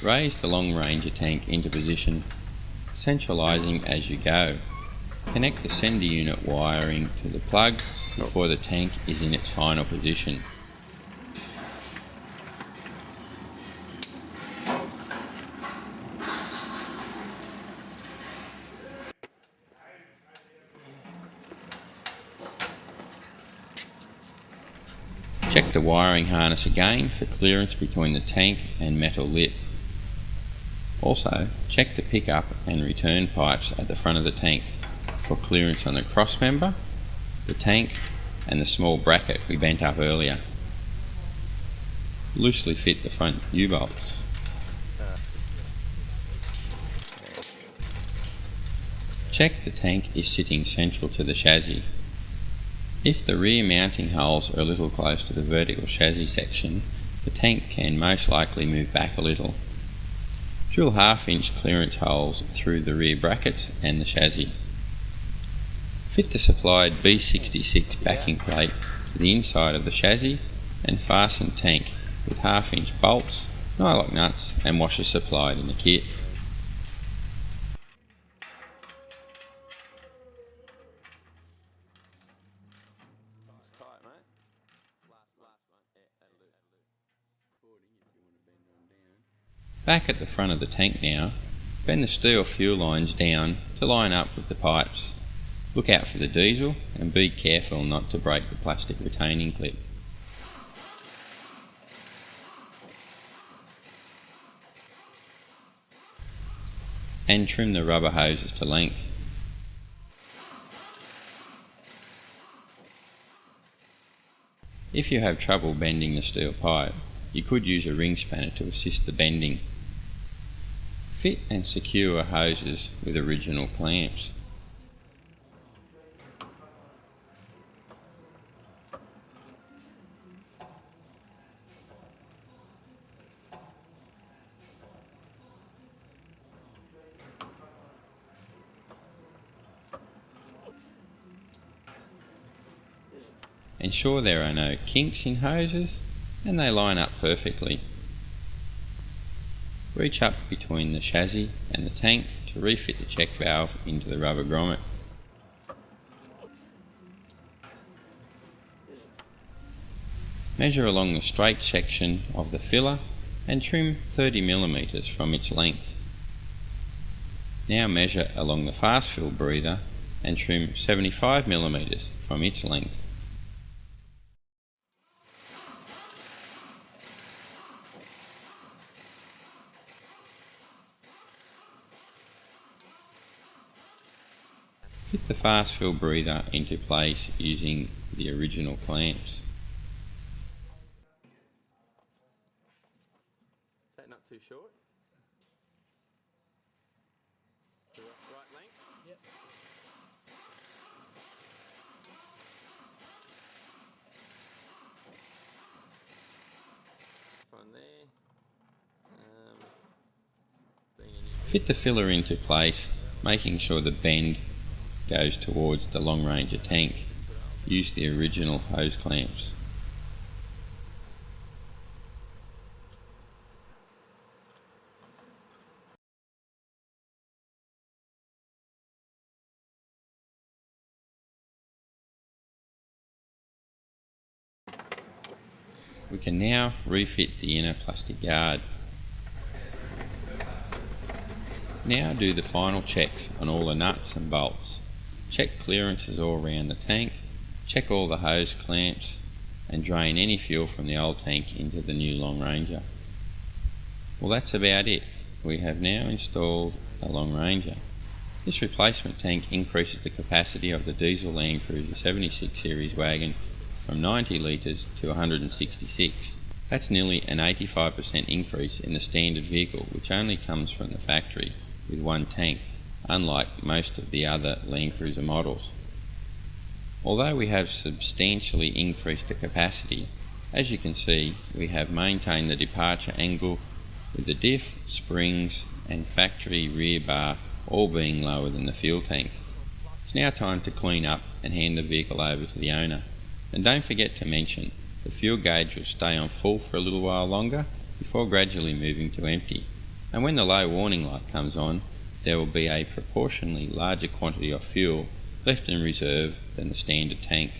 Raise the Longranger tank into position, centralising as you go. Connect the sender unit wiring to the plug before the tank is in its final position. Check the wiring harness again for clearance between the tank and metal lip. Also, check the pickup and return pipes at the front of the tank for clearance on the cross member, the tank and the small bracket we bent up earlier. Loosely fit the front U-bolts. Check the tank is sitting central to the chassis. If the rear mounting holes are a little close to the vertical chassis section, the tank can most likely move back a little. Drill 1/2 inch clearance holes through the rear brackets and the chassis. Fit the supplied B66 backing plate to the inside of the chassis and fasten tank with 1/2 inch bolts, nylock nuts and washers supplied in the kit. Back at the front of the tank now, bend the steel fuel lines down to line up with the pipes. Look out for the diesel and be careful not to break the plastic retaining clip. And trim the rubber hoses to length. If you have trouble bending the steel pipe, you could use a ring spanner to assist the bending. Fit and secure hoses with original clamps. Ensure there are no kinks in hoses and they line up perfectly. Reach up between the chassis and the tank to refit the check valve into the rubber grommet. Measure along the straight section of the filler and trim 30 mm from its length. Now measure along the fast fill breather and trim 75 mm from its length. Fit the fast fill breather into place using the original clamps. Is that not too short? The right length? Yep. One there. Fit the filler into place, making sure the bend goes towards the Longranger tank. Use the original hose clamps. We can now refit the inner plastic guard. Now do the final checks on all the nuts and bolts. Check clearances all around the tank, check all the hose clamps and drain any fuel from the old tank into the new Longranger. Well, that's about it. We have now installed a Longranger. This replacement tank increases the capacity of the diesel Landcruiser 76 series wagon from 90 litres to 166. That's nearly an 85% increase in the standard vehicle, which only comes from the factory with one tank, unlike most of the other Landcruiser models. Although we have substantially increased the capacity, as you can see, we have maintained the departure angle with the diff, springs and factory rear bar all being lower than the fuel tank. It's now time to clean up and hand the vehicle over to the owner. And don't forget to mention, the fuel gauge will stay on full for a little while longer before gradually moving to empty. and when the low warning light comes on, there will be a proportionally larger quantity of fuel left in reserve than the standard tank.